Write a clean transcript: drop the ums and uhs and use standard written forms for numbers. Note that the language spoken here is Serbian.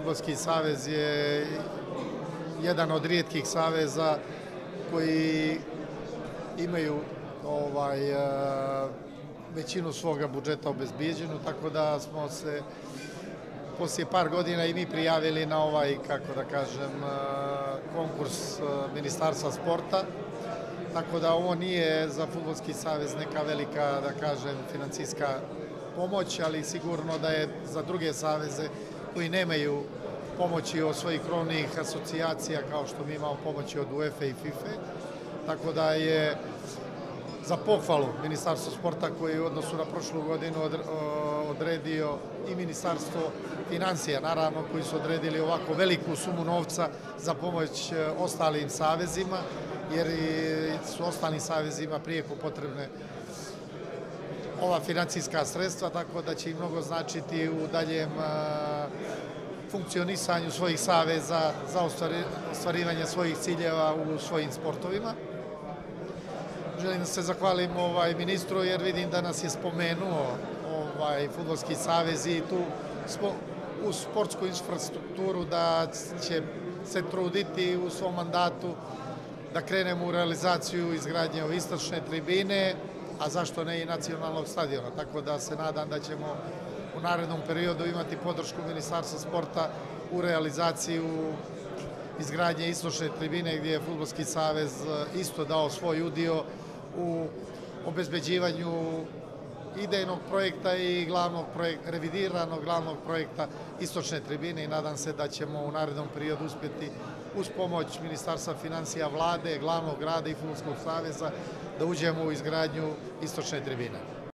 fudbalski savez je jedan od rijetkih saveza koji imaju većinu svoga budžeta obezbijeđenu, tako da smo se poslije par godina i mi prijavili na konkurs Ministarstva sporta, tako da ovo nije za fudbalski savez neka velika, financijska pomoć, ali sigurno da je za druge saveze koji nemaju pomoći od svojih krovnih asocijacija, kao što mi imamo pomoći od UEFA i FIFA, tako da je za pohvalu Ministarstvo sporta koji u odnosu na prošlu godinu odredio i Ministarstvo financija, naravno, koji su odredili ovako veliku sumu novca za pomoć ostalim savezima, jer su ostalim savezima prijeko potrebne ova financijska sredstva, tako da će im mnogo značiti u daljem funkcionisanju svojih saveza za ostvarivanje svojih ciljeva u svojim sportovima. Želim da se zahvalim ministru, jer vidim da nas je spomenuo fudbalski savez i tu u sportsku infrastrukturu da će se truditi u svom mandatu da krenemo u realizaciju izgradnje ove istočne tribine, a zašto ne i nacionalnog stadiona. Tako da se nadam da ćemo u narednom periodu imati podršku Ministarstva sporta u realizaciju izgradnje istočne tribine, gdje je fudbalski savez isto dao svoj udio u obezbeđivanju idejnog projekta i revidiranog glavnog projekta istočne tribine, i nadam se da ćemo u narednom periodu uspjeti uz pomoć Ministarstva financija, vlade, glavnog grada i fudbalskog saveza da uđemo u izgradnju istočne tribine.